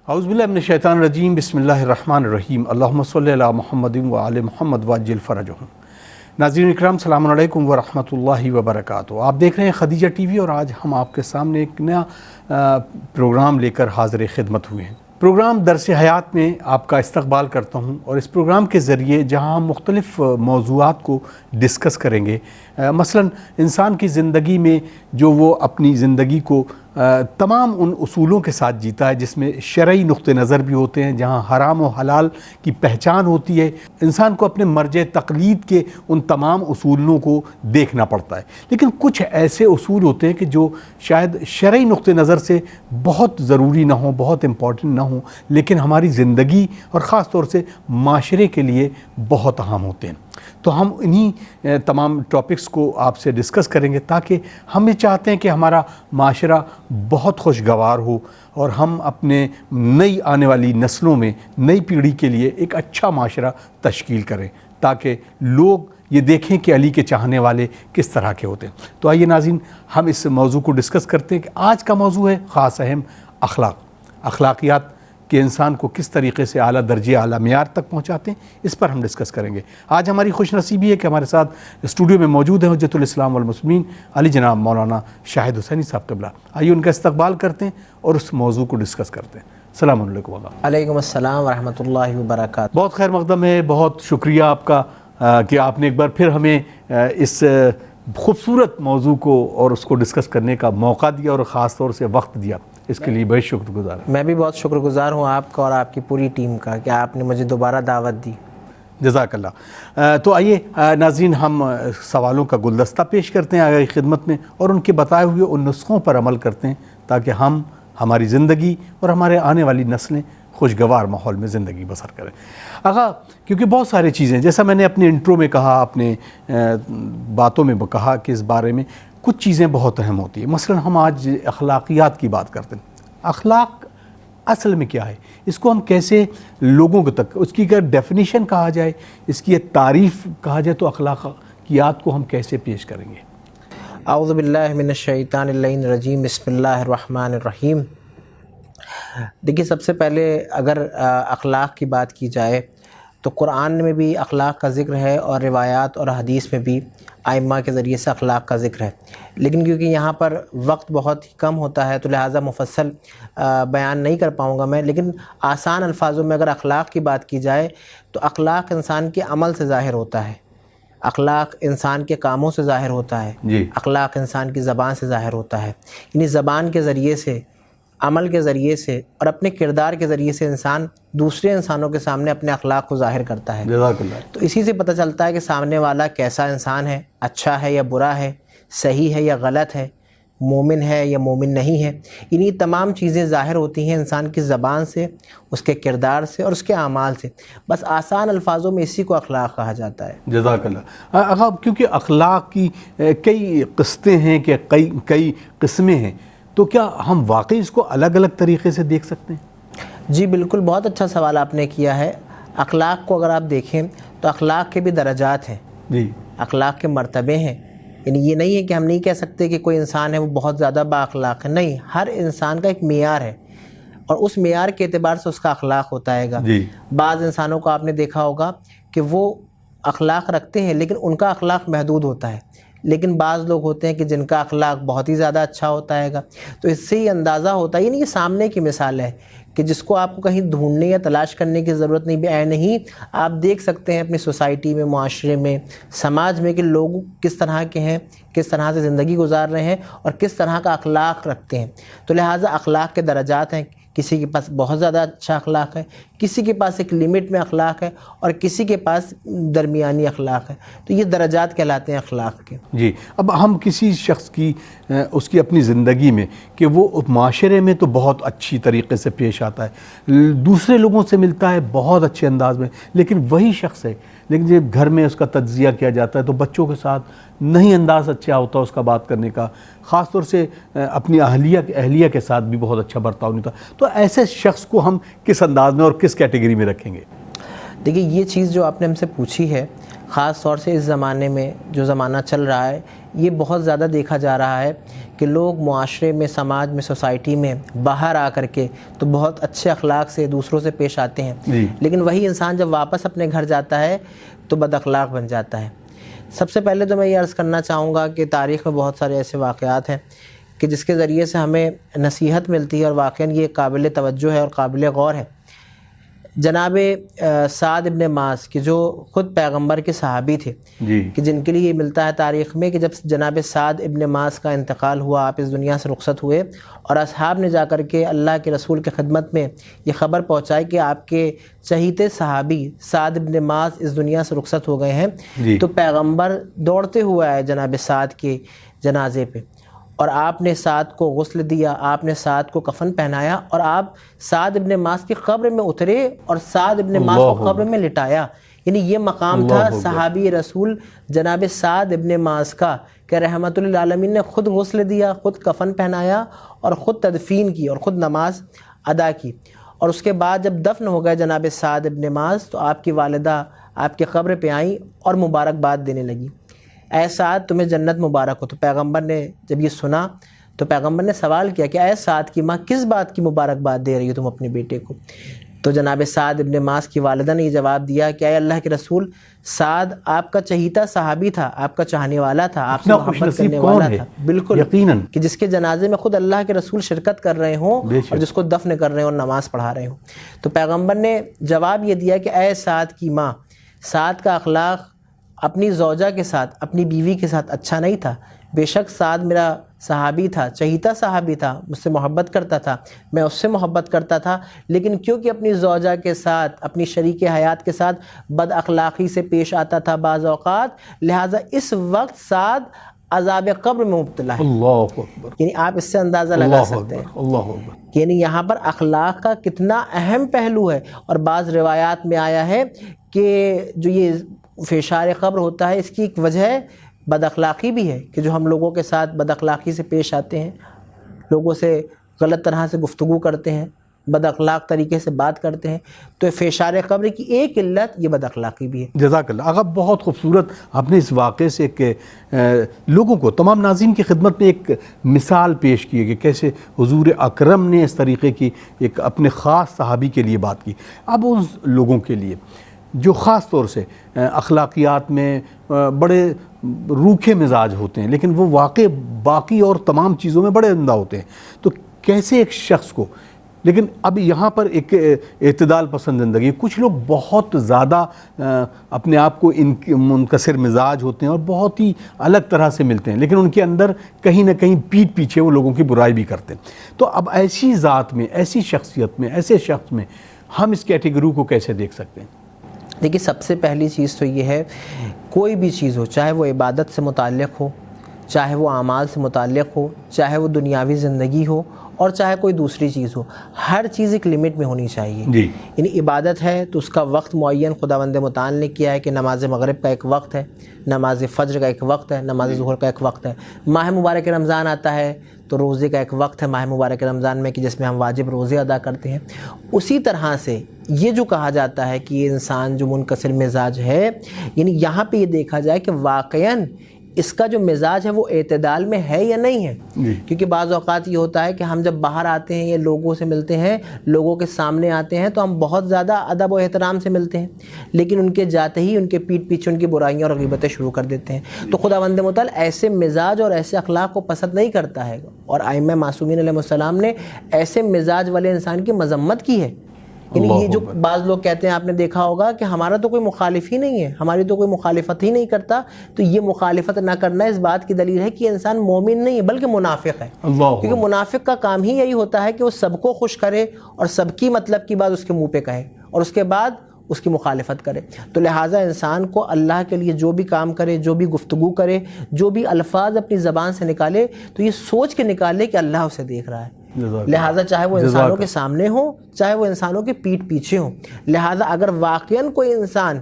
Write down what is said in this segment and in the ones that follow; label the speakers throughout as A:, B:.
A: اعوذ باللہ من الشیطان الرجیم بسم اللہ الرحمن الرحیم اللہم صلی علی محمد و آل محمد وعجل فرجہم۔ ناظرین اکرام السلام علیکم ورحمۃ اللہ وبرکاتہ۔ آپ دیکھ رہے ہیں خدیجہ ٹی وی اور آج ہم آپ کے سامنے ایک نیا پروگرام لے کر حاضر خدمت ہوئے ہیں۔ پروگرام درس حیات میں آپ کا استقبال کرتا ہوں اور اس پروگرام کے ذریعے جہاں ہم مختلف موضوعات کو ڈسکس کریں گے، مثلا انسان کی زندگی میں جو وہ اپنی زندگی کو تمام ان اصولوں کے ساتھ جیتا ہے جس میں شرعی نقطہ نظر بھی ہوتے ہیں، جہاں حرام و حلال کی پہچان ہوتی ہے، انسان کو اپنے مرجع تقلید کے ان تمام اصولوں کو دیکھنا پڑتا ہے۔ لیکن کچھ ایسے اصول ہوتے ہیں کہ جو شاید شرعی نقطہ نظر سے بہت ضروری نہ ہوں، بہت امپورٹنٹ نہ ہوں، لیکن ہماری زندگی اور خاص طور سے معاشرے کے لیے بہت اہم ہوتے ہیں۔ تو ہم انہی تمام ٹاپکس کو آپ سے ڈسکس کریں گے تاکہ ہم یہ چاہتے ہیں کہ ہمارا معاشرہ بہت خوشگوار ہو اور ہم اپنے نئی آنے والی نسلوں میں نئی پیڑھی کے لیے ایک اچھا معاشرہ تشکیل کریں تاکہ لوگ یہ دیکھیں کہ علی کے چاہنے والے کس طرح کے ہوتے ہیں۔ تو آئیے ناظرین ہم اس موضوع کو ڈسکس کرتے ہیں کہ آج کا موضوع ہے خاص اہم اخلاقیات کہ انسان کو کس طریقے سے اعلیٰ درجے اعلیٰ معیار تک پہنچاتے ہیں، اس پر ہم ڈسکس کریں گے۔ آج ہماری خوش نصیبی ہے کہ ہمارے ساتھ اسٹوڈیو میں موجود ہیں حجت الاسلام والمسلمین علی جناب مولانا شاہد حسینی صاحب قبلہ۔ آئیے ان کا استقبال کرتے ہیں اور اس موضوع کو ڈسکس کرتے ہیں۔ السلام علیکم۔
B: علیکم السلام ورحمۃ اللہ وبرکاتہ۔
A: بہت خیر مقدم ہے، بہت شکریہ آپ کا کہ آپ نے ایک بار پھر ہمیں اس خوبصورت موضوع کو اور اس کو ڈسکس کرنے کا موقع دیا اور خاص طور سے وقت دیا، اس کے لیے بہت شکر گزار ہوں۔
B: میں بھی بہت شکر گزار ہوں آپ کا اور آپ کی پوری ٹیم کا کہ آپ نے مجھے دوبارہ دعوت دی۔
A: جزاک اللہ۔ تو آئیے ناظرین ہم سوالوں کا گلدستہ پیش کرتے ہیں آگاہی خدمت میں اور ان کے بتائے ہوئے ان نسخوں پر عمل کرتے ہیں تاکہ ہم ہماری زندگی اور ہمارے آنے والی نسلیں خوشگوار ماحول میں زندگی بسر کریں۔ آقا کیونکہ بہت ساری چیزیں جیسا میں نے اپنے انٹرو میں کہا، اپنے باتوں میں کہا کہ اس بارے میں کچھ چیزیں بہت اہم ہوتی ہیں۔ مثلا ہم آج اخلاقیات کی بات کرتے ہیں۔ اخلاق اصل میں کیا ہے؟ اس کو ہم کیسے لوگوں تک، اس کی اگر ڈیفینیشن کہا جائے، اس کی ایک تعریف کہا جائے تو اخلاقیات کو ہم کیسے پیش کریں گے؟
B: اعوذ باللہ من الشیطان اللعین الرجیم بسم اللہ الرحمن الرحیم۔ دیکھیے سب سے پہلے اگر اخلاق کی بات کی جائے تو قرآن میں بھی اخلاق کا ذکر ہے اور روایات اور حدیث میں بھی ائمہ کے ذریعے سے اخلاق کا ذکر ہے، لیکن کیونکہ یہاں پر وقت بہت ہی کم ہوتا ہے تو لہٰذا مفصل بیان نہیں کر پاؤں گا میں، لیکن آسان الفاظوں میں اگر اخلاق کی بات کی جائے تو اخلاق انسان کے عمل سے ظاہر ہوتا ہے، اخلاق انسان کے کاموں سے ظاہر ہوتا ہے، اخلاق انسان کی زبان سے ظاہر ہوتا ہے، یعنی زبان کے ذریعے سے، عمل کے ذریعے سے اور اپنے کردار کے ذریعے سے انسان دوسرے انسانوں کے سامنے اپنے اخلاق کو ظاہر کرتا ہے۔
A: جزاک اللہ۔
B: تو اسی سے پتہ چلتا ہے کہ سامنے والا کیسا انسان ہے، اچھا ہے یا برا ہے، صحیح ہے یا غلط ہے، مومن ہے یا مومن نہیں ہے۔ انہی تمام چیزیں ظاہر ہوتی ہیں انسان کی زبان سے، اس کے کردار سے اور اس کے اعمال سے۔ بس آسان الفاظوں میں اسی کو اخلاق کہا جاتا ہے۔
A: جزاک اللہ۔ اب کیونکہ اخلاق کی کئی قسطیں ہیں کہ کئی قسمیں ہیں، تو کیا ہم واقعی اس کو الگ الگ طریقے سے دیکھ سکتے ہیں؟
B: جی بالکل، بہت اچھا سوال آپ نے کیا ہے۔ اخلاق کو اگر آپ دیکھیں تو اخلاق کے بھی درجات ہیں،
A: جی،
B: اخلاق کے مرتبے ہیں، یعنی یہ نہیں ہے کہ ہم نہیں کہہ سکتے کہ کوئی انسان ہے وہ بہت زیادہ با اخلاق ہے، نہیں، ہر انسان کا ایک معیار ہے اور اس معیار کے اعتبار سے اس کا اخلاق ہوتا ہے گا۔ بعض انسانوں کو آپ نے دیکھا ہوگا کہ وہ اخلاق رکھتے ہیں لیکن ان کا اخلاق محدود ہوتا ہے، لیکن بعض لوگ ہوتے ہیں کہ جن کا اخلاق بہت ہی زیادہ اچھا ہوتا ہے گا۔ تو اس سے یہ اندازہ ہوتا ہے، یعنی یہ سامنے کی مثال ہے کہ جس کو آپ کو کہیں ڈھونڈنے یا تلاش کرنے کی ضرورت نہیں، عین ہی آپ دیکھ سکتے ہیں اپنی سوسائٹی میں، معاشرے میں، سماج میں کہ لوگ کس طرح کے ہیں، کس طرح سے زندگی گزار رہے ہیں اور کس طرح کا اخلاق رکھتے ہیں۔ تو لہٰذا اخلاق کے درجات ہیں، کسی کے پاس بہت زیادہ اچھا اخلاق ہے، کسی کے پاس ایک لمٹ میں اخلاق ہے اور کسی کے پاس درمیانی اخلاق ہے، تو یہ درجات کہلاتے ہیں اخلاق کے۔
A: جی، اب ہم کسی شخص کی اس کی اپنی زندگی میں کہ وہ معاشرے میں تو بہت اچھی طریقے سے پیش آتا ہے، دوسرے لوگوں سے ملتا ہے بہت اچھے انداز میں، لیکن وہی شخص ہے، لیکن جب گھر میں اس کا تجزیہ کیا جاتا ہے تو بچوں کے ساتھ نہیں انداز اچھا ہوتا اس کا بات کرنے کا، خاص طور سے اپنی اہلیہ کے ساتھ بھی بہت اچھا برتاؤ نہیں ہوتا، تو ایسے شخص کو ہم کس انداز میں اور کس کیٹیگری میں رکھیں گے؟
B: دیکھیے یہ چیز جو آپ نے ہم سے پوچھی ہے، خاص طور سے اس زمانے میں جو زمانہ چل رہا ہے، یہ بہت زیادہ دیکھا جا رہا ہے کہ لوگ معاشرے میں، سماج میں، سوسائٹی میں باہر آ کر کے تو بہت اچھے اخلاق سے دوسروں سے پیش آتے ہیں، لیکن وہی انسان جب واپس اپنے گھر جاتا ہے تو بد اخلاق بن جاتا ہے۔ سب سے پہلے تو میں یہ عرض کرنا چاہوں گا کہ تاریخ میں بہت سارے ایسے واقعات ہیں کہ جس کے ذریعے سے ہمیں نصیحت ملتی ہے، اور واقعاً یہ قابل توجہ ہے اور قابل غور ہے۔ جناب سعد ابن معاذ کہ جو خود پیغمبر کے صحابی تھے، کہ جن کے لیے یہ ملتا ہے تاریخ میں کہ جب جناب سعد ابن معاذ کا انتقال ہوا، آپ اس دنیا سے رخصت ہوئے، اور اصحاب نے جا کر کے اللہ کے رسول کی خدمت میں یہ خبر پہنچائی کہ آپ کے چہیتے صحابی سعد ابن معاذ اس دنیا سے رخصت ہو گئے ہیں، تو پیغمبر دوڑتے ہوئے آئے جناب سعد کے جنازے پہ، اور آپ نے سعد کو غسل دیا، آپ نے سعد کو کفن پہنایا، اور آپ سعد ابن معاذ کی قبر میں اترے اور سعد ابن معاذ کو قبر میں لٹایا۔ یعنی یہ مقام تھا صحابی رسول جناب سعد ابن معاذ کا کہ رحمت للعالمین نے خود غسل دیا، خود کفن پہنایا، اور خود تدفین کی، اور خود نماز ادا کی۔ اور اس کے بعد جب دفن ہو گئے جناب سعد ابن معاذ تو آپ کی والدہ آپ کی قبر پہ آئیں اور مبارکباد دینے لگی، اے سعد تمہیں جنت مبارک ہو۔ تو پیغمبر نے جب یہ سنا تو پیغمبر نے سوال کیا کہ اے سعد کی ماں، کس بات کی مبارکباد دے رہی ہو تم اپنے بیٹے کو؟ تو جناب سعد ابن معاذ کی والدہ نے یہ جواب دیا کہ اے اللہ کے رسول، سعد آپ کا چہیتا صحابی تھا، آپ کا چاہنے والا تھا، آپ سے محبت کرنے والا تھا، بالکل یقیناً، کہ جس کے جنازے میں خود اللہ کے رسول شرکت کر رہے ہوں اور جس کو دفن کر رہے ہوں اور نماز پڑھا رہے ہوں۔ تو پیغمبر نے جواب یہ دیا کہ اے سعد کی ماں، سعد کا اخلاق اپنی زوجہ کے ساتھ، اپنی بیوی کے ساتھ اچھا نہیں تھا۔ بے شک سعد میرا صحابی تھا، چہیتا صحابی تھا، مجھ سے محبت کرتا تھا، میں اس سے محبت کرتا تھا، لیکن کیونکہ اپنی زوجہ کے ساتھ، اپنی شریک حیات کے ساتھ بد اخلاقی سے پیش آتا تھا بعض اوقات، لہٰذا اس وقت سعد عذاب قبر میں مبتلا ہے۔ اللہ اکبر! یعنی آپ اس سے اندازہ لگا سکتے ہیں اللہ اکبر، یعنی یہاں پر اخلاق کا کتنا اہم پہلو ہے۔ اور بعض روایات میں آیا ہے کہ جو یہ فشار قبر ہوتا ہے، اس کی ایک وجہ بد اخلاقی بھی ہے، کہ جو ہم لوگوں کے ساتھ بد اخلاقی سے پیش آتے ہیں، لوگوں سے غلط طرح سے گفتگو کرتے ہیں، بد اخلاق طریقے سے بات کرتے ہیں، تو فشار قبر کی ایک علت یہ بد اخلاقی بھی ہے۔
A: جزاک اللہ آقا، بہت خوبصورت آپ نے اس واقعے سے کہ لوگوں کو، تمام ناظرین کی خدمت میں ایک مثال پیش کی ہے کہ کیسے حضور اکرم نے اس طریقے کی ایک اپنے خاص صحابی کے لیے بات کی۔ اب ان لوگوں کے لیے جو خاص طور سے اخلاقیات میں بڑے روکھے مزاج ہوتے ہیں، لیکن وہ واقع باقی اور تمام چیزوں میں بڑے عمدہ ہوتے ہیں، تو کیسے ایک شخص کو، لیکن اب یہاں پر ایک اعتدال پسند زندگی، کچھ لوگ بہت زیادہ اپنے آپ کو منکسر مزاج ہوتے ہیں اور بہت ہی الگ طرح سے ملتے ہیں، لیکن ان کے اندر کہیں نہ کہیں پیٹھ پیچھے وہ لوگوں کی برائی بھی کرتے ہیں۔ تو اب ایسی ذات میں، ایسی شخصیت میں، ایسے شخص میں ہم اس کیٹیگری کو کیسے دیکھ سکتے ہیں؟
B: دیکھیے، سب سے پہلی چیز تو یہ ہے، کوئی بھی چیز ہو، چاہے وہ عبادت سے متعلق ہو، چاہے وہ اعمال سے متعلق ہو، چاہے وہ دنیاوی زندگی ہو، اور چاہے کوئی دوسری چیز ہو، ہر چیز ایک لمٹ میں ہونی چاہیے۔ یعنی عبادت ہے تو اس کا وقت معین خداوند متعال نے کیا ہے کہ نماز مغرب کا ایک وقت ہے، نماز فجر کا ایک وقت ہے، نماز ظہر کا ایک وقت ہے۔ ماہ مبارک رمضان آتا ہے تو روزے کا ایک وقت ہے ماہ مبارک رمضان میں، کہ جس میں ہم واجب روزے ادا کرتے ہیں۔ اسی طرح سے یہ جو کہا جاتا ہے کہ یہ انسان جو منکسر مزاج ہے، یعنی یہاں پہ یہ دیکھا جائے کہ واقعاً اس کا جو مزاج ہے وہ اعتدال میں ہے یا نہیں ہے۔ کیونکہ بعض اوقات یہ ہوتا ہے کہ ہم جب باہر آتے ہیں یا لوگوں سے ملتے ہیں، لوگوں کے سامنے آتے ہیں، تو ہم بہت زیادہ ادب و احترام سے ملتے ہیں، لیکن ان کے جاتے ہی ان کے پیٹھ پیچھے ان کی برائیاں اور غیبتیں شروع کر دیتے ہیں۔ تو خداوند متعال ایسے مزاج اور ایسے اخلاق کو پسند نہیں کرتا ہے، اور ائمہ معصومین علیہ السلام نے ایسے مزاج والے انسان کی مذمت کی ہے۔ یعنی یہ جو بعض لوگ کہتے ہیں، آپ نے دیکھا ہوگا کہ ہمارا تو کوئی مخالف ہی نہیں ہے، ہماری تو کوئی مخالفت ہی نہیں کرتا، تو یہ مخالفت نہ کرنا اس بات کی دلیل ہے کہ یہ انسان مومن نہیں ہے بلکہ منافق ہے۔ کیونکہ منافق کا کام ہی یہی ہوتا ہے کہ وہ سب کو خوش کرے اور سب کی مطلب کی بات اس کے منہ پہ کہے اور اس کے بعد اس کی مخالفت کرے۔ تو لہٰذا انسان کو اللہ کے لیے جو بھی کام کرے، جو بھی گفتگو کرے، جو بھی الفاظ اپنی زبان سے نکالے، تو یہ سوچ کے نکالے کہ اللہ اسے دیکھ رہا ہے۔ لہٰذا چاہے وہ انسانوں کے سامنے ہو، چاہے وہ انسانوں کے پیٹھ پیچھے ہوں، لہٰذا اگر واقعاً کوئی انسان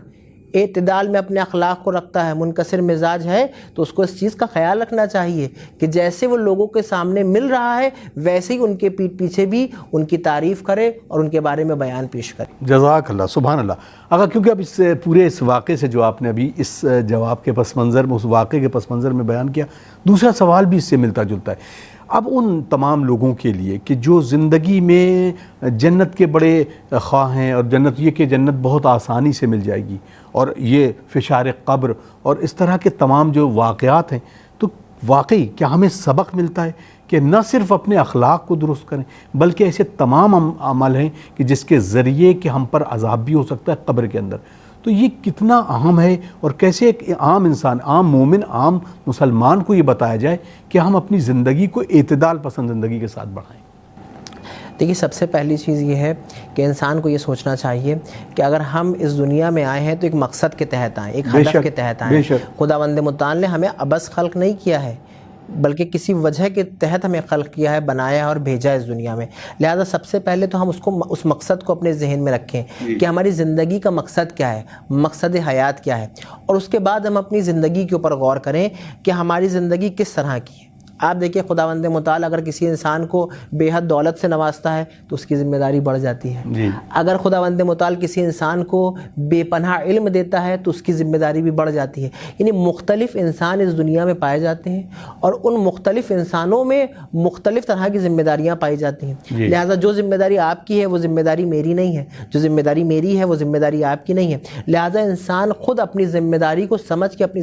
B: اعتدال میں اپنے اخلاق کو رکھتا ہے، منکسر مزاج ہے، تو اس کو اس چیز کا خیال رکھنا چاہیے کہ جیسے وہ لوگوں کے سامنے مل رہا ہے ویسے ہی ان کے پیٹھ پیچھے بھی ان کی تعریف کرے اور ان کے بارے میں بیان پیش کرے۔
A: جزاک اللہ، سبحان اللہ۔ اگر کیونکہ اب اس پورے اس واقعے سے جو آپ نے ابھی اس جواب کے پس منظر میں، اس واقعے کے پس منظر میں بیان کیا، دوسرا سوال بھی اس سے ملتا جلتا ہے۔ اب ان تمام لوگوں کے لیے کہ جو زندگی میں جنت کے بڑے خواہ ہیں، اور جنت یہ کہ جنت بہت آسانی سے مل جائے گی، اور یہ فشار قبر اور اس طرح کے تمام جو واقعات ہیں، تو واقعی کیا ہمیں سبق ملتا ہے کہ نہ صرف اپنے اخلاق کو درست کریں بلکہ ایسے تمام عمل ہیں کہ جس کے ذریعے کہ ہم پر عذاب بھی ہو سکتا ہے قبر کے اندر؟ تو یہ کتنا اہم ہے، اور کیسے ایک عام انسان، عام مومن، عام مسلمان کو یہ بتایا جائے کہ ہم اپنی زندگی کو اعتدال پسند زندگی کے ساتھ بڑھائیں؟
B: دیکھیے، سب سے پہلی چیز یہ ہے کہ انسان کو یہ سوچنا چاہیے کہ اگر ہم اس دنیا میں آئے ہیں تو ایک مقصد کے تحت آئیں، ایک ہدف کے تحت آئیں۔ خداوند متعال نے ہمیں عبث خلق نہیں کیا ہے، بلکہ کسی وجہ کے تحت ہمیں خلق کیا ہے، بنایا ہے اور بھیجا ہے اس دنیا میں۔ لہٰذا سب سے پہلے تو ہم اس مقصد کو اپنے ذہن میں رکھیں کہ ہماری زندگی کا مقصد کیا ہے، مقصد حیات کیا ہے، اور اس کے بعد ہم اپنی زندگی کے اوپر غور کریں کہ ہماری زندگی کس طرح کی ہے۔ آپ دیکھیں، خداوند متعال اگر کسی انسان کو بے حد دولت سے نوازتا ہے تو اس کی ذمہ داری بڑھ جاتی ہے۔ اگر خداوند متعال کسی انسان کو بے پناہ علم دیتا ہے تو اس کی ذمہ داری بھی بڑھ جاتی ہے۔ یعنی مختلف انسان اس دنیا میں پائے جاتے ہیں، اور ان مختلف انسانوں میں مختلف طرح کی ذمہ داریاں پائی جاتی ہیں۔ لہٰذا جو ذمہ داری آپ کی ہے وہ ذمہ داری میری نہیں ہے، جو ذمہ داری میری ہے وہ ذمہ داری آپ کی نہیں ہے۔ لہٰذا انسان خود اپنی ذمہ داری کو سمجھ کے اپنی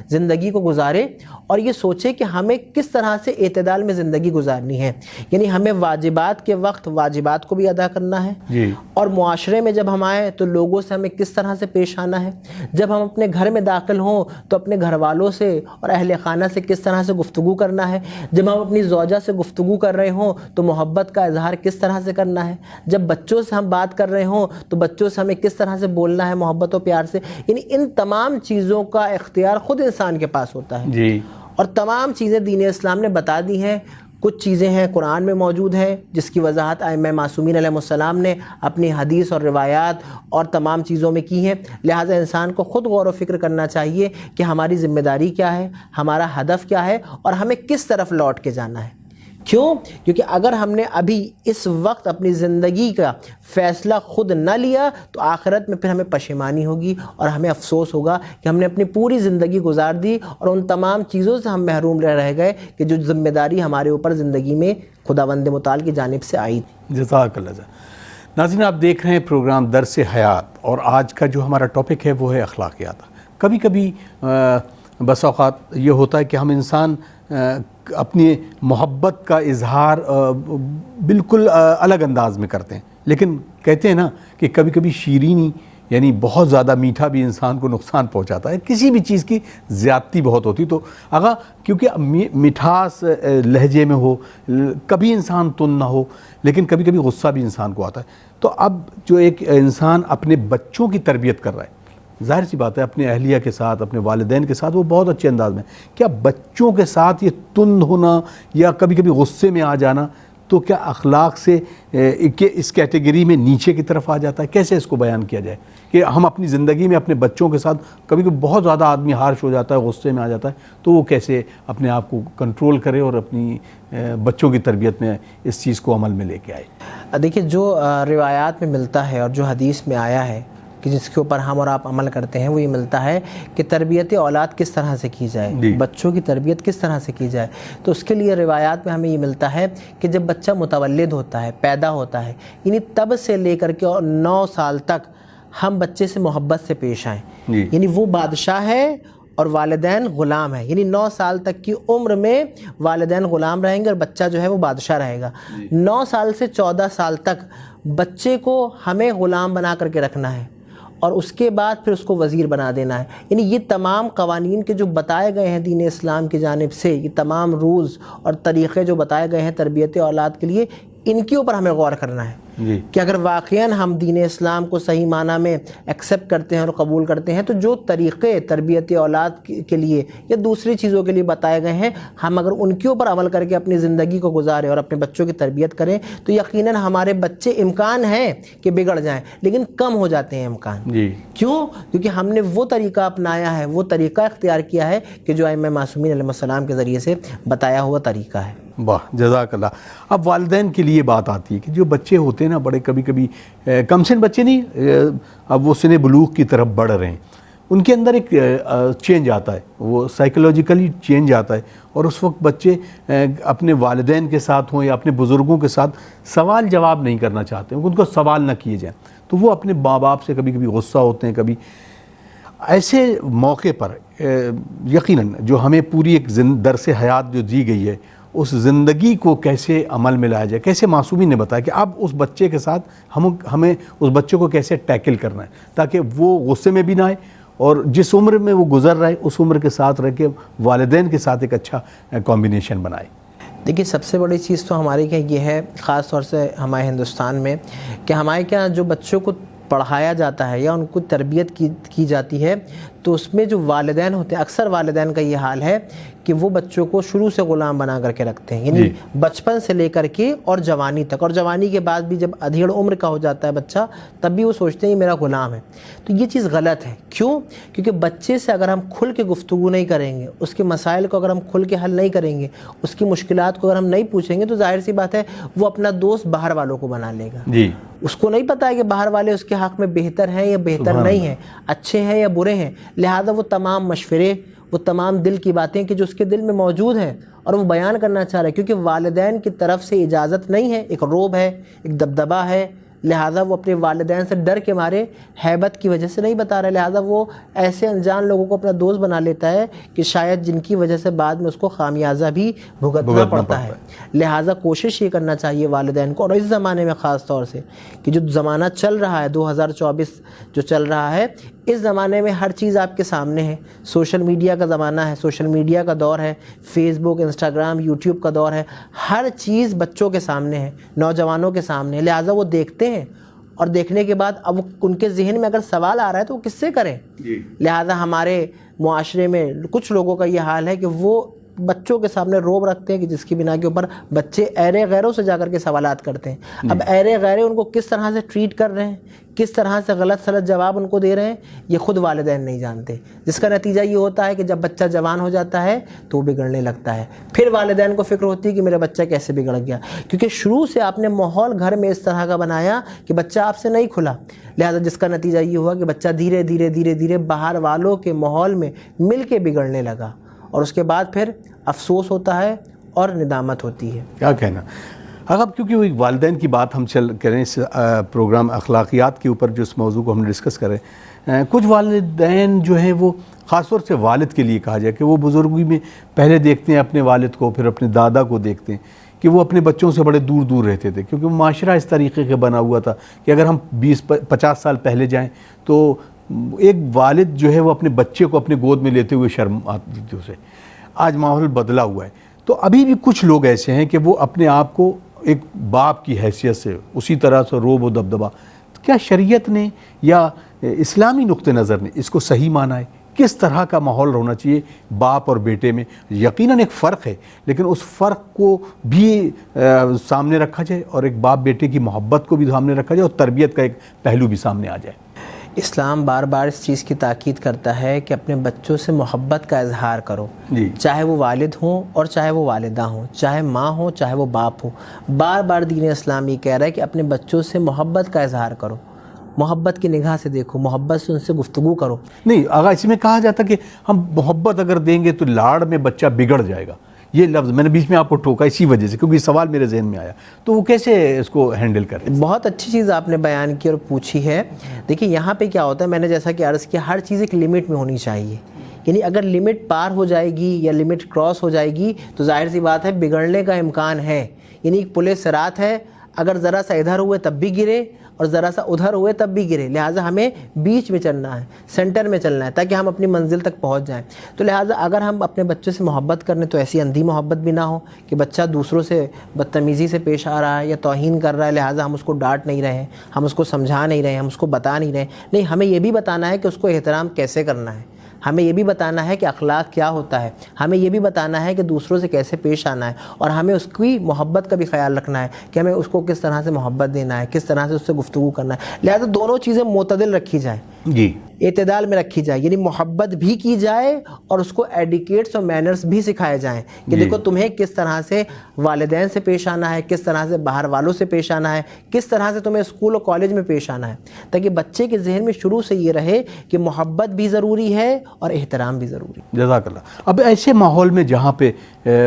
B: زندگی کو گزارے، اور یہ سوچے کہ ہمیں کس طرح سے اعتدال میں زندگی گزارنی ہے۔ یعنی ہمیں واجبات کے وقت واجبات کو بھی ادا کرنا ہے، اور معاشرے میں جب ہم آئیں تو لوگوں سے ہمیں کس طرح سے پیش آنا ہے۔ جب ہم اپنے گھر میں داخل ہوں تو اپنے گھر والوں سے اور اہل خانہ سے کس طرح سے گفتگو کرنا ہے۔ جب ہم اپنی زوجہ سے گفتگو کر رہے ہوں تو محبت کا اظہار کس طرح سے کرنا ہے۔ جب بچوں سے ہم بات کر رہے ہوں تو بچوں سے ہمیں کس طرح سے بولنا ہے محبت و پیار سے۔ یعنی ان تمام چیزوں کا اختیار خود انسان کے پاس ہوتا ہے، اور تمام چیزیں دین اسلام نے بتا دی ہیں۔ کچھ چیزیں ہیں قرآن میں موجود ہیں جس کی وضاحت ائمہ معصومین علیہ السلام نے اپنی حدیث اور روایات اور تمام چیزوں میں کی ہے۔ لہٰذا انسان کو خود غور و فکر کرنا چاہیے کہ ہماری ذمہ داری کیا ہے، ہمارا ہدف کیا ہے، اور ہمیں کس طرف لوٹ کے جانا ہے۔ کیوں؟ کیونکہ اگر ہم نے ابھی اس وقت اپنی زندگی کا فیصلہ خود نہ لیا تو آخرت میں پھر ہمیں پشیمانی ہوگی اور ہمیں افسوس ہوگا کہ ہم نے اپنی پوری زندگی گزار دی اور ان تمام چیزوں سے ہم محروم رہ گئے کہ جو ذمہ داری ہمارے اوپر زندگی میں خداوند متعال کی جانب سے آئی تھی۔
A: جزاک اللہ جزاک۔ ناظرین، آپ دیکھ رہے ہیں پروگرام درس حیات، اور آج کا جو ہمارا ٹاپک ہے وہ ہے اخلاقیات۔ کبھی کبھی بس اوقات یہ ہوتا ہے کہ ہم انسان اپنی محبت کا اظہار بالکل الگ انداز میں کرتے ہیں، لیکن کہتے ہیں نا کہ کبھی کبھی شیرینی یعنی بہت زیادہ میٹھا بھی انسان کو نقصان پہنچاتا ہے، کسی بھی چیز کی زیادتی بہت ہوتی تو کیونکہ مٹھاس لہجے میں ہو، کبھی انسان تند نہ ہو، لیکن کبھی کبھی غصہ بھی انسان کو آتا ہے۔ تو اب جو ایک انسان اپنے بچوں کی تربیت کر رہا ہے، ظاہر سی بات ہے اپنے اہلیہ کے ساتھ، اپنے والدین کے ساتھ وہ بہت اچھے انداز میں، کیا بچوں کے ساتھ یہ تند ہونا یا کبھی کبھی غصے میں آ جانا تو کیا اخلاق سے اس کیٹیگری میں نیچے کی طرف آ جاتا ہے؟ کیسے اس کو بیان کیا جائے کہ ہم اپنی زندگی میں اپنے بچوں کے ساتھ کبھی کبھی بہت زیادہ آدمی ہارش ہو جاتا ہے، غصے میں آ جاتا ہے، تو وہ کیسے اپنے آپ کو کنٹرول کرے اور اپنی بچوں کی تربیت میں اس چیز کو عمل میں لے کے آئے؟
B: دیکھیے، جو روایات میں ملتا ہے اور جو حدیث میں آیا ہے کہ جس کے اوپر ہم اور آپ عمل کرتے ہیں، وہ یہ ملتا ہے کہ تربیت اولاد کس طرح سے کی جائے، بچوں کی تربیت کس طرح سے کی جائے۔ تو اس کے لیے روایات میں ہمیں یہ ملتا ہے کہ جب بچہ متولد ہوتا ہے، پیدا ہوتا ہے، یعنی تب سے لے کر کے 9 سال تک ہم بچے سے محبت سے پیش آئیں۔ یعنی وہ بادشاہ ہے اور والدین غلام ہیں، یعنی 9 سال تک کی عمر میں والدین غلام رہیں گے اور بچہ جو ہے وہ بادشاہ رہے گا۔ 9 سال سے 14 سال تک بچے کو ہمیں غلام بنا کر کے رکھنا ہے، اور اس کے بعد پھر اس کو وزیر بنا دینا ہے۔ یعنی یہ تمام قوانین کے جو بتائے گئے ہیں دین اسلام کی جانب سے، یہ تمام رولز اور طریقے جو بتائے گئے ہیں تربیت اولاد کے لیے، ان کے اوپر ہمیں غور کرنا ہے۔ کہ اگر واقعاً ہم دین اسلام کو صحیح معنی میں ایکسیپٹ کرتے ہیں اور قبول کرتے ہیں تو جو طریقے تربیت اولاد کے لیے یا دوسری چیزوں کے لیے بتائے گئے ہیں ہم اگر ان کے اوپر عمل کر کے اپنی زندگی کو گزاریں اور اپنے بچوں کی تربیت کریں تو یقیناً ہمارے بچے امکان ہے کہ بگڑ جائیں لیکن کم ہو جاتے ہیں امکان. کیوں؟ کیونکہ ہم نے وہ طریقہ اپنایا ہے, وہ طریقہ اختیار کیا ہے کہ جو ائمہ معصومین علیہ السلام کے ذریعے سے بتایا ہوا طریقہ ہے.
A: واہ, جزاک اللہ. اب والدین کے لیے بات آتی ہے کہ جو بچے ہوتے ہیں نا بڑے کبھی کبھی کم سن بچے نہیں, اب وہ سن بلوغ کی طرف بڑھ رہے ہیں, ان کے اندر ایک چینج آتا ہے, وہ سائیکولوجیکلی چینج آتا ہے اور اس وقت بچے اپنے والدین کے ساتھ ہوں یا اپنے بزرگوں کے ساتھ سوال جواب نہیں کرنا چاہتے ہیں, ان کو سوال نہ کیے جائیں تو وہ اپنے ماں باپ سے کبھی کبھی غصہ ہوتے ہیں. کبھی ایسے موقع پر یقیناً جو ہمیں پوری ایک درس حیات جو دی گئی ہے اس زندگی کو کیسے عمل میں لایا جائے, کیسے معصومین نے بتایا کہ اب اس بچے کے ساتھ ہمیں اس بچے کو کیسے ٹیکل کرنا ہے تاکہ وہ غصے میں بھی نہ آئے اور جس عمر میں وہ گزر رہا ہے اس عمر کے ساتھ رہ کے والدین کے ساتھ ایک اچھا کمبینیشن بنائے.
B: دیکھیے سب سے بڑی چیز تو ہماری کیا یہ ہے, خاص طور سے ہمارے ہندوستان میں, کہ ہمارے کیا جو بچوں کو پڑھایا جاتا ہے یا ان کو تربیت کی جاتی ہے تو اس میں جو والدین ہوتے ہیں, اکثر والدین کا یہ حال ہے کہ وہ بچوں کو شروع سے غلام بنا کر کے رکھتے ہیں, یعنی بچپن سے لے کر کے اور جوانی تک, اور جوانی کے بعد بھی جب ادھیڑ عمر کا ہو جاتا ہے بچہ تب بھی وہ سوچتے ہیں یہ میرا غلام ہے. تو یہ چیز غلط ہے. کیوں؟ کیونکہ بچے سے اگر ہم کھل کے گفتگو نہیں کریں گے, اس کے مسائل کو اگر ہم کھل کے حل نہیں کریں گے, اس کی مشکلات کو اگر ہم نہیں پوچھیں گے تو ظاہر سی بات ہے وہ اپنا دوست باہر والوں کو بنا لے گا. اس کو نہیں پتا ہے کہ باہر والے اس کے حق میں بہتر ہیں یا بہتر نہیں ہیں, اچھے ہیں یا برے ہیں, لہذا وہ تمام مشورے, وہ تمام دل کی باتیں کہ جو اس کے دل میں موجود ہیں اور وہ بیان کرنا چاہ رہا ہے, کیونکہ والدین کی طرف سے اجازت نہیں ہے, ایک رعب ہے, ایک دبدبہ ہے, لہٰذا وہ اپنے والدین سے ڈر کے مارے ہیبت کی وجہ سے نہیں بتا رہا, لہٰذا وہ ایسے انجان لوگوں کو اپنا دوست بنا لیتا ہے کہ شاید جن کی وجہ سے بعد میں اس کو خامیازہ بھی بھگتنا پڑتا ہے. لہٰذا کوشش یہ کرنا چاہیے والدین کو, اور اس زمانے میں خاص طور سے کہ جو زمانہ چل رہا ہے 2024 جو چل رہا ہے, اس زمانے میں ہر چیز آپ کے سامنے ہے. سوشل میڈیا کا زمانہ ہے, سوشل میڈیا کا دور ہے, فیس بک, انسٹاگرام, یوٹیوب کا دور ہے, ہر چیز بچوں کے سامنے ہے, نوجوانوں کے سامنے ہے, لہٰذا وہ دیکھتے ہیں اور دیکھنے کے بعد اب ان کے ذہن میں اگر سوال آ رہا ہے تو وہ کس سے کریں. لہٰذا ہمارے معاشرے میں کچھ لوگوں کا یہ حال ہے کہ وہ بچوں کے سامنے روب رکھتے ہیں کہ جس کی بنا کے اوپر بچے ایرے غیروں سے جا کر کے سوالات کرتے ہیں. اب ایرے غیرے ان کو کس طرح سے ٹریٹ کر رہے ہیں, کس طرح سے غلط سلط جواب ان کو دے رہے ہیں, یہ خود والدین نہیں جانتے, جس کا نتیجہ یہ ہوتا ہے کہ جب بچہ جوان ہو جاتا ہے تو وہ بگڑنے لگتا ہے. پھر والدین کو فکر ہوتی ہے کہ میرا بچہ کیسے بگڑ گیا, کیونکہ شروع سے آپ نے ماحول گھر میں اس طرح کا بنایا کہ بچہ آپ سے نہیں کھلا, لہذا جس کا نتیجہ یہ ہوا کہ بچہ دھیرے دھیرے دھیرے دھیرے باہر والوں کے ماحول میں مل کے بگڑنے لگا, اور اس کے بعد پھر افسوس ہوتا ہے اور ندامت ہوتی ہے.
A: کیا کہنا. اگر کیونکہ وہ والدین کی بات ہم کریں اس پروگرام اخلاقیات کے اوپر جو اس موضوع کو ہم ڈسکس کریں, کچھ والدین جو ہیں وہ خاص طور سے والد کے لیے کہا جائے کہ وہ بزرگی میں پہلے دیکھتے ہیں اپنے والد کو, پھر اپنے دادا کو دیکھتے ہیں کہ وہ اپنے بچوں سے بڑے دور دور رہتے تھے, کیونکہ معاشرہ اس طریقے کا بنا ہوا تھا کہ اگر ہم 20-50 سال پہلے جائیں تو ایک والد جو ہے وہ اپنے بچے کو اپنے گود میں لیتے ہوئے شرم آتی تھی اسے. آج ماحول بدلا ہوا ہے, تو ابھی بھی کچھ لوگ ایسے ہیں کہ وہ اپنے آپ کو ایک باپ کی حیثیت سے اسی طرح سے روب و دبدبا. کیا شریعت نے یا اسلامی نقطہ نظر نے اس کو صحیح مانا ہے؟ کس طرح کا ماحول ہونا چاہیے باپ اور بیٹے میں؟ یقیناً ایک فرق ہے, لیکن اس فرق کو بھی سامنے رکھا جائے اور ایک باپ بیٹے کی محبت کو بھی سامنے رکھا جائے اور تربیت کا ایک پہلو بھی سامنے آ جائے.
B: اسلام بار بار اس چیز کی تاکید کرتا ہے کہ اپنے بچوں سے محبت کا اظہار کرو, چاہے وہ والد ہوں اور چاہے وہ والدہ ہوں, چاہے ماں ہو چاہے وہ باپ ہو. بار بار دین اسلام یہ کہہ رہا ہے کہ اپنے بچوں سے محبت کا اظہار کرو, محبت کی نگاہ سے دیکھو, محبت سے ان سے گفتگو کرو.
A: نہیں, اگر اس میں کہا جاتا کہ ہم محبت اگر دیں گے تو لاڑ میں بچہ بگڑ جائے گا, یہ لفظ میں نے بیچ میں آپ کو ٹوکا اسی وجہ سے کیونکہ سوال میرے ذہن میں آیا, تو وہ کیسے اس کو ہینڈل کریں؟
B: بہت اچھی چیز آپ نے بیان کی اور پوچھی ہے. دیکھیے یہاں پہ کیا ہوتا ہے, میں نے جیسا کہ عرض کیا, ہر چیز ایک لمٹ میں ہونی چاہیے. یعنی اگر لمٹ پار ہو جائے گی یا لمٹ کراس ہو جائے گی تو ظاہر سی بات ہے بگڑنے کا امکان ہے. یعنی ایک پل صراط ہے, اگر ذرا سا ادھر ہوئے تب بھی گرے اور ذرا سا ادھر ہوئے تب بھی گرے. لہٰذا ہمیں بیچ میں چلنا ہے, سینٹر میں چلنا ہے تاکہ ہم اپنی منزل تک پہنچ جائیں. تو لہٰذا اگر ہم اپنے بچوں سے محبت کرنے تو ایسی اندھی محبت بھی نہ ہو کہ بچہ دوسروں سے بدتمیزی سے پیش آ رہا ہے یا توہین کر رہا ہے, لہٰذا ہم اس کو ڈانٹ نہیں رہے ہیں, ہم اس کو سمجھا نہیں رہے ہیں, ہم اس کو بتا نہیں رہے. نہیں, ہمیں یہ بھی بتانا ہے کہ اس کو احترام کیسے کرنا ہے, ہمیں یہ بھی بتانا ہے کہ اخلاق کیا ہوتا ہے, ہمیں یہ بھی بتانا ہے کہ دوسروں سے کیسے پیش آنا ہے, اور ہمیں اس کی محبت کا بھی خیال رکھنا ہے کہ ہمیں اس کو کس طرح سے محبت دینا ہے, کس طرح سے اس سے گفتگو کرنا ہے. لہٰذا دونوں چیزیں معتدل رکھی جائیں,
A: جی
B: اعتدال میں رکھی جائے, یعنی محبت بھی کی جائے اور اس کو ایڈیکیٹس اور مینرز بھی سکھائے جائیں کہ دیکھو تمہیں کس طرح سے والدین سے پیش آنا ہے, کس طرح سے باہر والوں سے پیش آنا ہے, کس طرح سے تمہیں اسکول اور کالج میں پیش آنا ہے, تاکہ بچے کے ذہن میں شروع سے یہ رہے کہ محبت بھی ضروری ہے اور احترام بھی ضروری ہے.
A: جزاک اللہ. اب ایسے ماحول میں جہاں پہ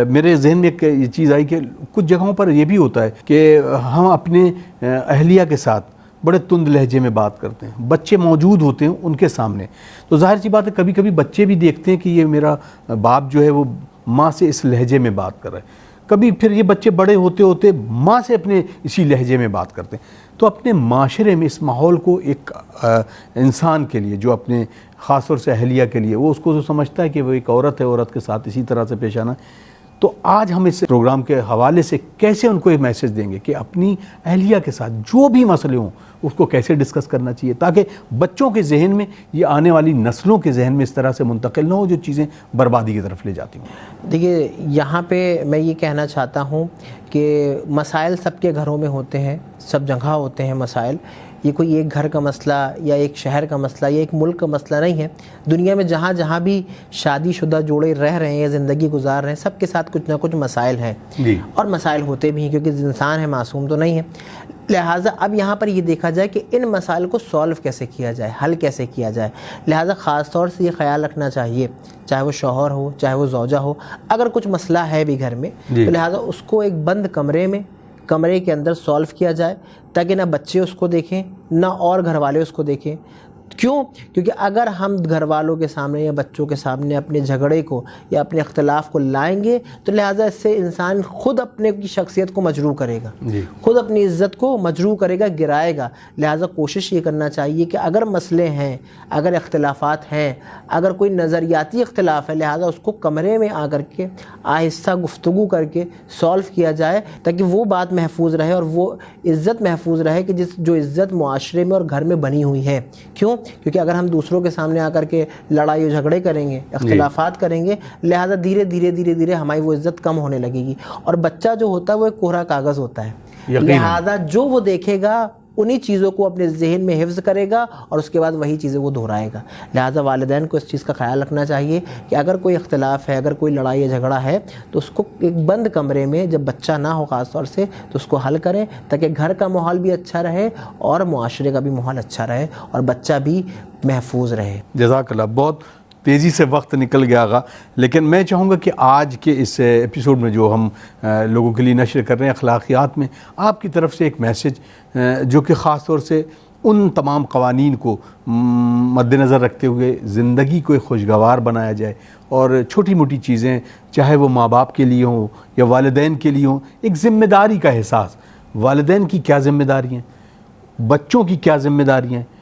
A: میرے ذہن میں ایک یہ چیز آئی کہ کچھ جگہوں پر یہ بھی ہوتا ہے کہ ہم اپنے اہلیہ کے ساتھ بڑے تند لہجے میں بات کرتے ہیں, بچے موجود ہوتے ہیں ان کے سامنے, تو ظاہر سی بات ہے کبھی کبھی بچے بھی دیکھتے ہیں کہ یہ میرا باپ جو ہے وہ ماں سے اس لہجے میں بات کر رہا ہے. کبھی پھر یہ بچے بڑے ہوتے ہوتے ماں سے اپنے اسی لہجے میں بات کرتے ہیں. تو اپنے معاشرے میں اس ماحول کو ایک انسان کے لیے جو اپنے خاص طور سے اہلیہ کے لیے وہ اس کو سمجھتا ہے کہ وہ ایک عورت ہے, عورت کے ساتھ اسی طرح سے پیش آنا ہے. تو آج ہم اس پروگرام کے حوالے سے کیسے ان کو یہ میسج دیں گے کہ اپنی اہلیہ کے ساتھ جو بھی مسئلے ہوں اس کو کیسے ڈسکس کرنا چاہیے تاکہ بچوں کے ذہن میں یہ آنے والی نسلوں کے ذہن میں اس طرح سے منتقل نہ ہو جو چیزیں بربادی کی طرف لے جاتی ہوں.
B: دیکھیے یہاں پہ میں یہ کہنا چاہتا ہوں کہ مسائل سب کے گھروں میں ہوتے ہیں, سب جگہ ہوتے ہیں مسائل. یہ کوئی ایک گھر کا مسئلہ یا ایک شہر کا مسئلہ یا ایک ملک کا مسئلہ نہیں ہے. دنیا میں جہاں جہاں بھی شادی شدہ جوڑے رہ رہے ہیں, زندگی گزار رہے ہیں, سب کے ساتھ کچھ نہ کچھ مسائل ہیں اور مسائل ہوتے بھی ہیں کیونکہ انسان ہے, معصوم تو نہیں ہے. لہٰذا اب یہاں پر یہ دیکھا جائے کہ ان مسائل کو سولو کیسے کیا جائے, حل کیسے کیا جائے. لہٰذا خاص طور سے یہ خیال رکھنا چاہیے, چاہے وہ شوہر ہو چاہے وہ زوجہ ہو, اگر کچھ مسئلہ ہے بھی گھر میں تو لہٰذا اس کو ایک بند کمرے کے اندر سولو کیا جائے تاکہ نہ بچے اس کو دیکھیں نہ اور گھر والے اس کو دیکھیں. کیوں؟ کیونکہ اگر ہم گھر والوں کے سامنے یا بچوں کے سامنے اپنے جھگڑے کو یا اپنے اختلاف کو لائیں گے تو لہٰذا اس سے انسان خود اپنے کی شخصیت کو مجروح کرے گا, خود اپنی عزت کو مجروح کرے گا, گرائے گا. لہٰذا کوشش یہ کرنا چاہیے کہ اگر مسئلے ہیں, اگر اختلافات ہیں, اگر کوئی نظریاتی اختلاف ہے, لہٰذا اس کو کمرے میں آ کر کے آہستہ گفتگو کر کے سولو کیا جائے تاکہ وہ بات محفوظ رہے اور وہ عزت محفوظ رہے کہ جو عزت معاشرے میں اور گھر میں بنی ہوئی ہے. کیوں؟ کیونکہ اگر ہم دوسروں کے سامنے آ کر کے لڑائی و جھگڑے کریں گے, اختلافات کریں گے, لہذا دھیرے دھیرے ہماری وہ عزت کم ہونے لگے گی. اور بچہ جو ہوتا ہے وہ ایک کوہرا کاغذ ہوتا ہے, لہذا جو وہ دیکھے گا انہی چیزوں کو اپنے ذہن میں حفظ کرے گا اور اس کے بعد وہی چیزیں وہ دہرائے گا. لہٰذا والدین کو اس چیز کا خیال رکھنا چاہیے کہ اگر کوئی اختلاف ہے, اگر کوئی لڑائی یا جھگڑا ہے تو اس کو ایک بند کمرے میں جب بچہ نہ ہو خاص طور سے تو اس کو حل کریں تاکہ گھر کا ماحول بھی اچھا رہے اور معاشرے کا بھی ماحول اچھا رہے اور بچہ بھی محفوظ رہے.
A: جزاک اللہ. بہت تیزی سے وقت نکل گیا گا, لیکن میں چاہوں گا کہ آج کے اس ایپیسوڈ میں جو ہم لوگوں کے لیے نشر کر رہے ہیں اخلاقیات میں, آپ کی طرف سے ایک میسج جو کہ خاص طور سے ان تمام قوانین کو مد نظر رکھتے ہوئے زندگی کو ایک خوشگوار بنایا جائے اور چھوٹی موٹی چیزیں چاہے وہ ماں باپ کے لیے ہوں یا والدین کے لیے ہوں, ایک ذمہ داری کا احساس, والدین کی کیا ذمہ داریاں ہیں, بچوں کی کیا ذمہ داریاں ہیں,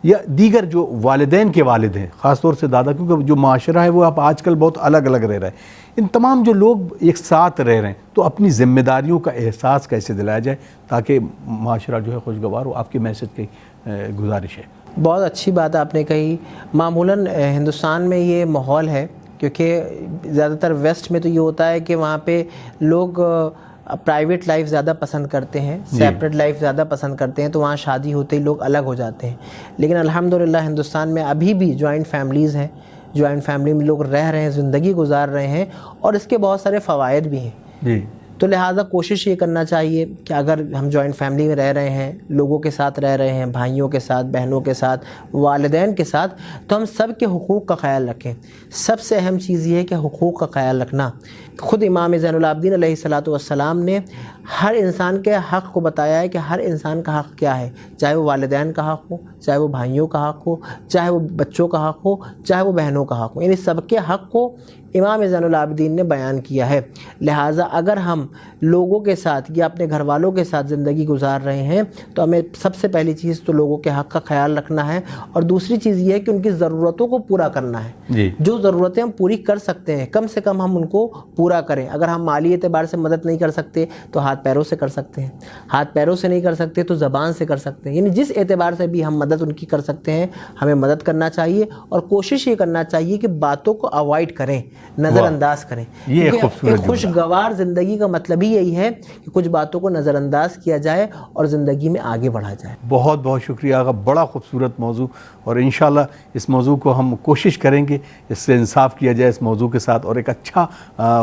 A: یا دیگر جو والدین کے والد ہیں خاص طور سے دادا, کیونکہ جو معاشرہ ہے وہ اب آج کل بہت الگ الگ رہ رہا ہے, ان تمام جو لوگ ایک ساتھ رہ رہے ہیں تو اپنی ذمہ داریوں کا احساس کیسے دلایا جائے تاکہ معاشرہ جو ہے خوشگوار ہو. آپ کی میسج کی گزارش ہے.
B: بہت اچھی بات آپ نے کہی. معمولاً ہندوستان میں یہ ماحول ہے کیونکہ زیادہ تر ویسٹ میں تو یہ ہوتا ہے کہ وہاں پہ لوگ پرائیویٹ لائف زیادہ پسند کرتے ہیں, سیپریٹ لائف زیادہ پسند کرتے ہیں, تو وہاں شادی ہوتے ہی لوگ الگ ہو جاتے ہیں. لیکن الحمدللہ ہندوستان میں ابھی بھی جوائنٹ فیملیز ہیں, جوائنٹ فیملی میں لوگ رہ رہے ہیں, زندگی گزار رہے ہیں اور اس کے بہت سارے فوائد بھی ہیں. تو لہٰذا کوشش یہ کرنا چاہیے کہ اگر ہم جوائنٹ فیملی میں رہ رہے ہیں, لوگوں کے ساتھ رہ رہے ہیں, بھائیوں کے ساتھ, بہنوں کے ساتھ, والدین کے ساتھ, تو ہم سب کے حقوق کا خیال رکھیں. سب سے اہم چیز یہ ہے کہ حقوق کا خیال رکھنا. خود امام زین العابدین علیہ الصلاۃ والسلام نے ہر انسان کے حق کو بتایا ہے کہ ہر انسان کا حق کیا ہے, چاہے وہ والدین کا حق ہو, چاہے وہ بھائیوں کا حق ہو, چاہے وہ بچوں کا حق ہو, چاہے وہ بہنوں کا حق ہو. یعنی سب کے حق کو امام زین العابدین نے بیان کیا ہے۔ لہٰذا اگر ہم لوگوں کے ساتھ یا اپنے گھر والوں کے ساتھ زندگی گزار رہے ہیں تو ہمیں سب سے پہلی چیز تو لوگوں کے حق کا خیال رکھنا ہے، اور دوسری چیز یہ ہے کہ ان کی ضرورتوں کو پورا کرنا ہے۔ جو ضرورتیں ہم پوری کر سکتے ہیں کم سے کم ہم ان کو پورا کریں۔ اگر ہم مالی اعتبار سے مدد نہیں کر سکتے تو ہاتھ پیروں سے کر سکتے ہیں، ہاتھ پیروں سے نہیں کر سکتے تو زبان سے کر سکتے ہیں، یعنی جس اعتبار سے بھی ہم مدد ان کی کر سکتے ہیں ہمیں مدد کرنا چاہیے، اور کوشش یہ کرنا چاہیے کہ باتوں کو اوائڈ کریں، نظر انداز کریں۔
A: یہ
B: ایک خوشگوار زندگی کا مطلب ہی یہی ہے کہ کچھ باتوں کو نظر انداز کیا جائے اور زندگی میں آگے بڑھا جائے۔
A: بہت بہت شکریہ آقا، بڑا خوبصورت موضوع، اور انشاءاللہ اس موضوع کو ہم کوشش کریں گے اس سے انصاف کیا جائے اس موضوع کے ساتھ، اور ایک اچھا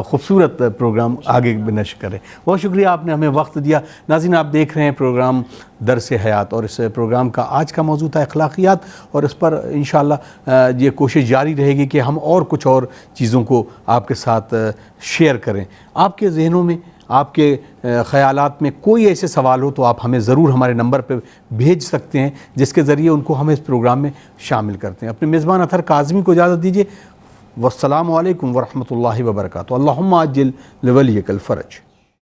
A: خوبصورت پروگرام آگے نشر کریں۔ بہت شکریہ آپ نے ہمیں وقت دیا۔ ناظرین، آپ دیکھ رہے ہیں پروگرام درس حیات، اور اس پروگرام کا آج کا موضوع تھا اخلاقیات، اور اس پر انشاءاللہ یہ کوشش جاری رہے گی کہ ہم اور کچھ اور چیزوں کو آپ کے ساتھ شیئر کریں۔ آپ کے ذہنوں میں، آپ کے خیالات میں کوئی ایسے سوال ہو تو آپ ہمیں ضرور ہمارے نمبر پہ بھیج سکتے ہیں، جس کے ذریعے ان کو ہم اس پروگرام میں شامل کرتے ہیں۔ اپنے میزبان اطہر کاظمی کو اجازت دیجیے۔ والسلام علیکم ورحمۃ اللہ وبرکاتہ۔ اللہم عجل لولیک الفرج۔